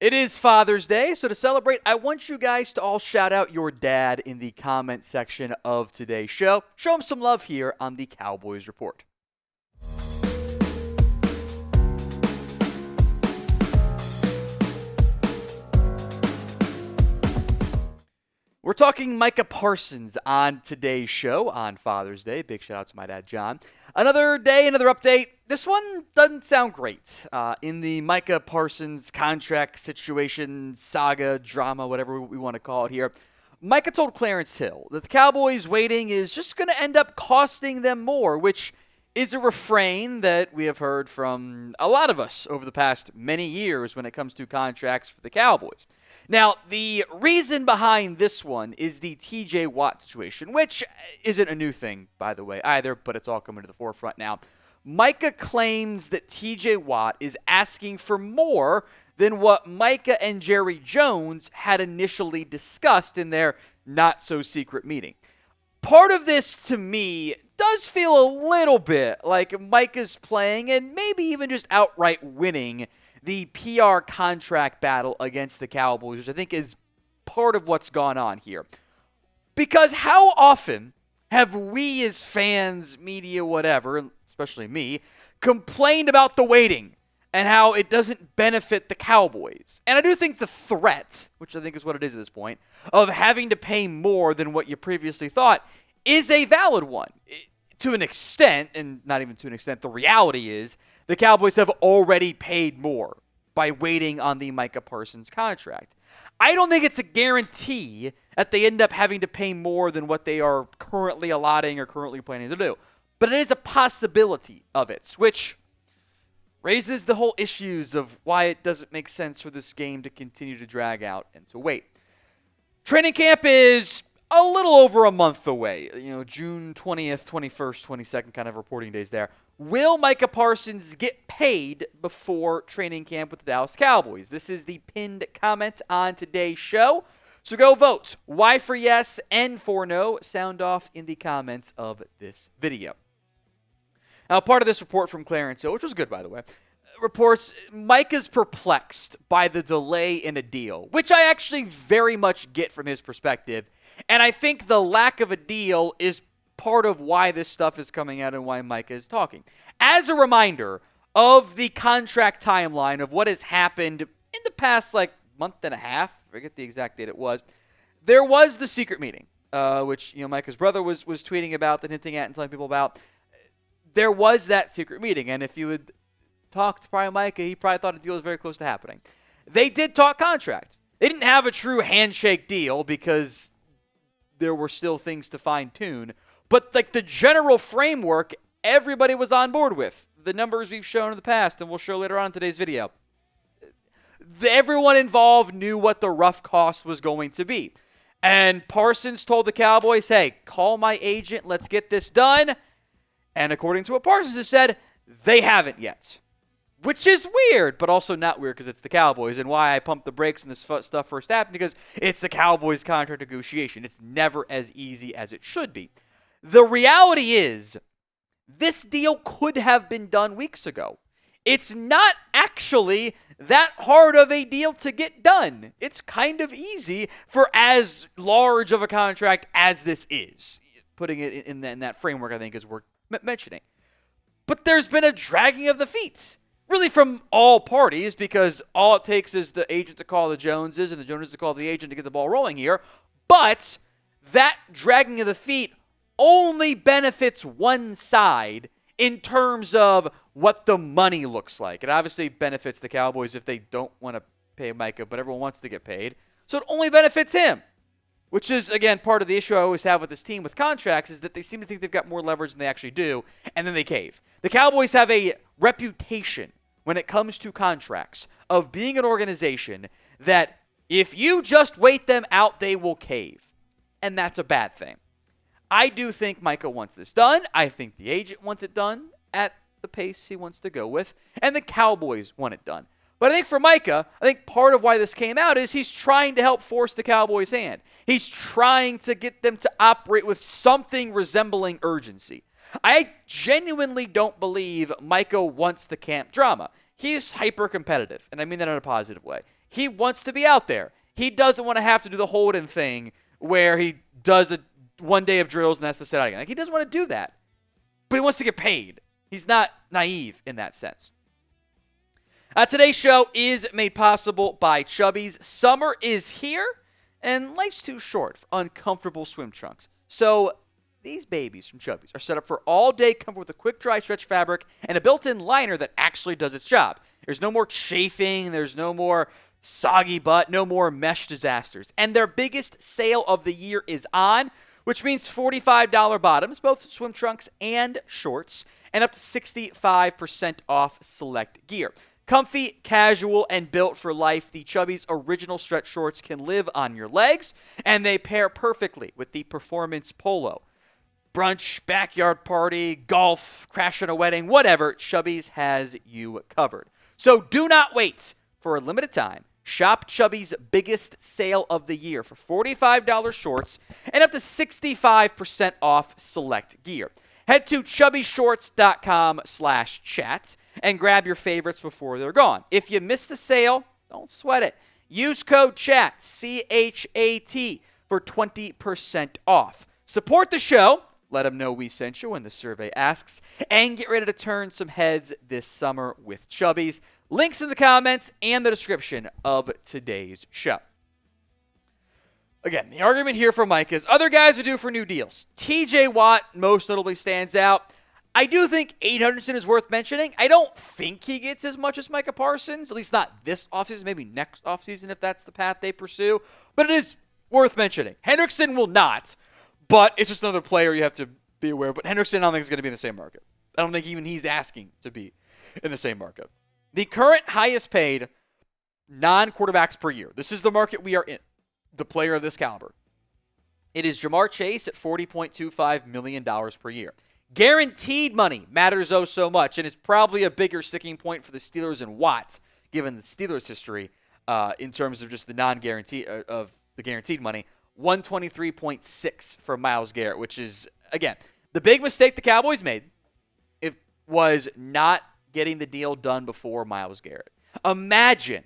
It is Father's Day, so to celebrate, I want you guys to all shout out your dad in the comment section of today's show. Show him some love here on the Cowboys Report. We're talking Micah Parsons on today's show on Father's Day. Big shout out to my dad, John. Another day, another update. This one doesn't sound great. In the Micah Parsons contract situation, saga, drama, whatever we want to call it here, Micah told Clarence Hill that the Cowboys waiting is just going to end up costing them more, which is a refrain that we have heard from a lot of us over the past many years when it comes to contracts for the Cowboys. Now, the reason behind this one is the TJ Watt situation, which isn't a new thing, by the way, either, but it's all coming to the forefront now. Micah claims that TJ Watt is asking for more than what Micah and Jerry Jones had initially discussed in their not-so-secret meeting. Part of this, to me, does feel a little bit like Micah's playing and maybe even just outright winning the PR contract battle against the Cowboys, which I think is part of what's gone on here. Because how often have we as fans, media, whatever, especially me, complained about the waiting and how it doesn't benefit the Cowboys? And I do think the threat, which I think is what it is at this point, of having to pay more than what you previously thought is a valid one. To an extent, and not even to an extent, the reality is the Cowboys have already paid more by waiting on the Micah Parsons contract. I don't think it's a guarantee that they end up having to pay more than what they are currently allotting or currently planning to do. But it is a possibility of it, which raises the whole issues of why it doesn't make sense for this game to continue to drag out and to wait. Training camp is a little over a month away. June 20th, 21st, 22nd kind of reporting days there. Will Micah Parsons get paid before training camp with the Dallas Cowboys? This is the pinned comment on today's show. So go vote. Y for yes, N for no. Sound off in the comments of this video. Now, part of this report from Clarence Hill, which was good, by the way, reports Micah's perplexed by the delay in a deal, which I actually very much get from his perspective. And I think the lack of a deal is part of why this stuff is coming out and why Micah is talking. As a reminder of the contract timeline of what has happened in the past, month and a half, I forget the exact date it was, there was the secret meeting, which, Micah's brother was tweeting about and hinting at and telling people about. There was that secret meeting, and if you had talked to probably Micah, he probably thought a deal was very close to happening. They did talk contract. They didn't have a true handshake deal because there were still things to fine-tune. But the general framework, everybody was on board with. The numbers we've shown in the past, and we'll show later on in today's video. Everyone involved knew what the rough cost was going to be. And Parsons told the Cowboys, hey, call my agent, let's get this done. And according to what Parsons has said, they haven't yet. Which is weird, but also not weird because it's the Cowboys. And why I pumped the brakes when this stuff first happened, because it's the Cowboys contract negotiation. It's never as easy as it should be. The reality is, this deal could have been done weeks ago. It's not actually that hard of a deal to get done. It's kind of easy for as large of a contract as this is. Putting it in that framework, I think, is worth mentioning. But there's been a dragging of the feet, really from all parties, because all it takes is the agent to call the Joneses and the Joneses to call the agent to get the ball rolling here. But that dragging of the feet only benefits one side in terms of what the money looks like. It obviously benefits the Cowboys if they don't want to pay Micah, but everyone wants to get paid. So it only benefits him, which is, again, part of the issue I always have with this team with contracts is that they seem to think they've got more leverage than they actually do, and then they cave. The Cowboys have a reputation when it comes to contracts of being an organization that if you just wait them out, they will cave. And that's a bad thing. I do think Micah wants this done. I think the agent wants it done at the pace he wants to go with. And the Cowboys want it done. But I think for Micah, I think part of why this came out is he's trying to help force the Cowboys' hand. He's trying to get them to operate with something resembling urgency. I genuinely don't believe Micah wants the camp drama. He's hyper-competitive, and I mean that in a positive way. He wants to be out there. He doesn't want to have to do the Holden thing where he does one day of drills and has to sit out again. Like, he doesn't want to do that. But he wants to get paid. He's not naive in that sense. Today's show is made possible by Chubbies. Summer is here, and life's too short for uncomfortable swim trunks. So these babies from Chubbies are set up for all-day comfort with a quick dry stretch fabric and a built-in liner that actually does its job. There's no more chafing. There's no more soggy butt. No more mesh disasters. And their biggest sale of the year is on, which means $45 bottoms, both swim trunks and shorts, and up to 65% off select gear. Comfy, casual, and built for life, the Chubbies original stretch shorts can live on your legs, and they pair perfectly with the performance polo. Brunch, backyard party, golf, crashing a wedding, whatever, Chubbies has you covered. So do not wait. For a limited time, shop Chubbies' biggest sale of the year for $45 shorts and up to 65% off select gear. Head to chubbyshorts.com/chat and grab your favorites before they're gone. If you missed the sale, don't sweat it. Use code CHAT, C-H-A-T, for 20% off. Support the show. Let them know we sent you when the survey asks. And get ready to turn some heads this summer with Chubbies. Links in the comments and the description of today's show. Again, the argument here for Mike is other guys are due for new deals. TJ Watt most notably stands out. I do think Aiden Hutchinson is worth mentioning. I don't think he gets as much as Micah Parsons, at least not this offseason, maybe next offseason if that's the path they pursue. But it is worth mentioning. Hendrickson will not, but it's just another player you have to be aware of. But Hendrickson, I don't think is going to be in the same market. I don't think even he's asking to be in the same market. The current highest paid non-quarterbacks per year. This is the market we are in. The player of this caliber. It is Jamar Chase at $40.25 million per year. Guaranteed money matters oh so much and is probably a bigger sticking point for the Steelers and Watt, given the Steelers' history in terms of just the non-guarantee of the guaranteed money. $123.6 for Myles Garrett, which is, again, the big mistake the Cowboys made. It was not getting the deal done before Myles Garrett. Imagine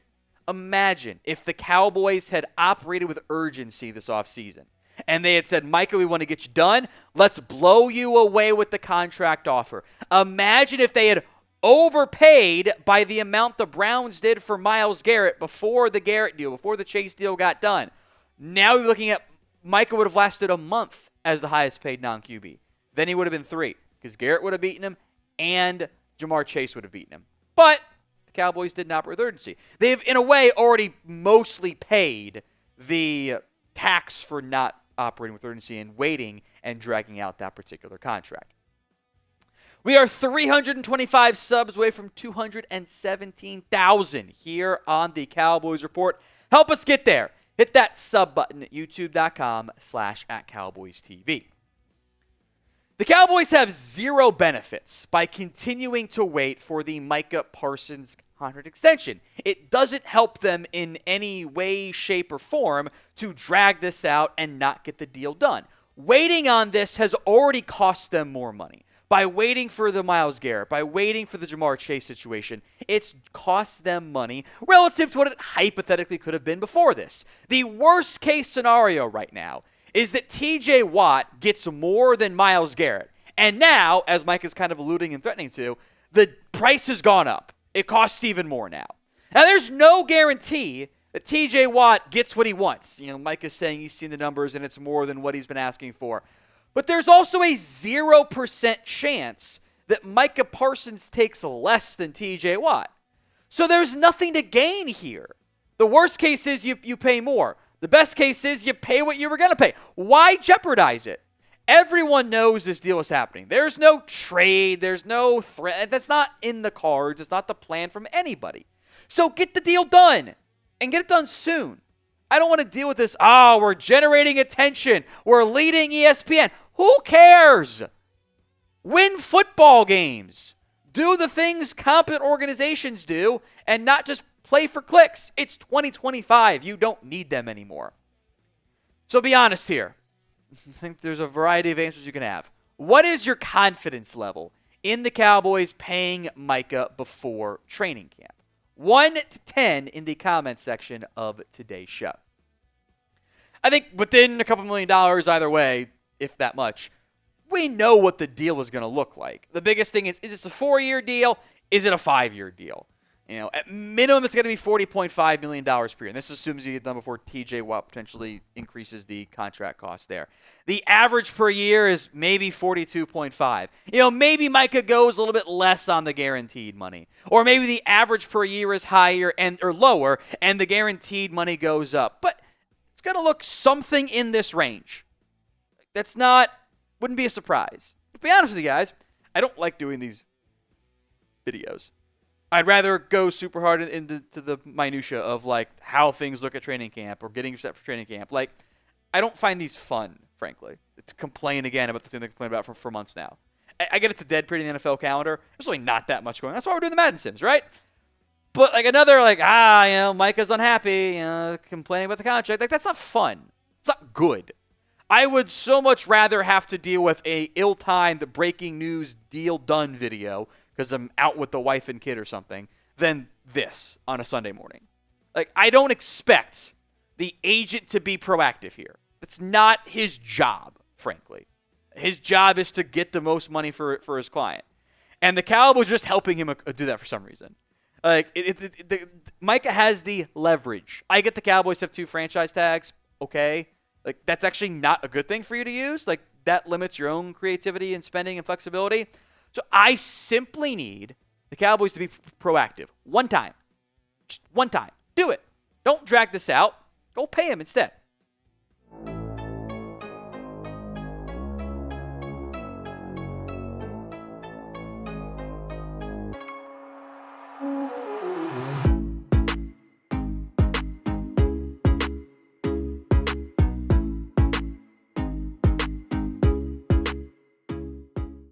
if the Cowboys had operated with urgency this offseason and they had said, Micah, we want to get you done. Let's blow you away with the contract offer. Imagine if they had overpaid by the amount the Browns did for Myles Garrett before the Garrett deal, before the Chase deal got done. Now you're looking at Micah would have lasted a month as the highest paid non-QB. Then he would have been 3 because Garrett would have beaten him and Jamar Chase would have beaten him. But the Cowboys didn't operate with urgency. They've, in a way, already mostly paid the tax for not operating with urgency and waiting and dragging out that particular contract. We are 325 subs away from 217,000 here on the Cowboys Report. Help us get there. Hit that sub button at youtube.com/@CowboysTV. The Cowboys have zero benefits by continuing to wait for the Micah Parsons contract extension. It doesn't help them in any way, shape, or form to drag this out and not get the deal done. Waiting on this has already cost them more money. By waiting for the Myles Garrett, by waiting for the Jamar Chase situation, it's cost them money relative to what it hypothetically could have been before this. The worst case scenario right now is that TJ Watt gets more than Myles Garrett. And now, as Mike is kind of alluding and threatening to, the price has gone up. It costs even more now. Now, there's no guarantee that TJ Watt gets what he wants. You know, Mike is saying he's seen the numbers and it's more than what he's been asking for. But there's also a 0% chance that Micah Parsons takes less than TJ Watt. So there's nothing to gain here. The worst case is you pay more. The best case is you pay what you were going to pay. Why jeopardize it? Everyone knows this deal is happening. There's no trade. There's no threat. That's not in the cards. It's not the plan from anybody. So get the deal done and get it done soon. I don't want to deal with this. Oh, we're generating attention. We're leading ESPN. Who cares? Win football games. Do the things competent organizations do and not just play for clicks. It's 2025. You don't need them anymore. So be honest here. I think there's a variety of answers you can have. What is your confidence level in the Cowboys paying Micah before training camp? 1 to 10 in the comments section of today's show. I think within a couple $1 million either way, if that much, we know what the deal is going to look like. The biggest thing is this a 4-year deal? Is it a 5-year deal? At minimum, it's going to be $40.5 million per year. And this assumes you get done before TJ Watt potentially increases the contract cost there. The average per year is maybe 42.5. Maybe Micah goes a little bit less on the guaranteed money. Or maybe the average per year is higher or lower, and the guaranteed money goes up. But it's going to look something in this range. Wouldn't be a surprise. To be honest with you guys, I don't like doing these videos. I'd rather go super hard into the minutia of how things look at training camp or getting set for training camp. I don't find these fun, frankly. To complain again about the thing they complain about for months now. I get it's a dead period in the NFL calendar. There's really not that much going on. That's why we're doing the Madden Sims, right? But Micah's unhappy, complaining about the contract. That's not fun. It's not good. I would so much rather have to deal with a ill-timed breaking news deal done video because I'm out with the wife and kid or something, than this on a Sunday morning. I don't expect the agent to be proactive here. That's not his job, frankly. His job is to get the most money for his client. And the Cowboys are just helping him do that for some reason. Micah has the leverage. I get the Cowboys have 2 franchise tags. Okay. That's actually not a good thing for you to use. That limits your own creativity and spending and flexibility. So I simply need the Cowboys to be proactive. One time. Just one time. Do it. Don't drag this out. Go pay him instead.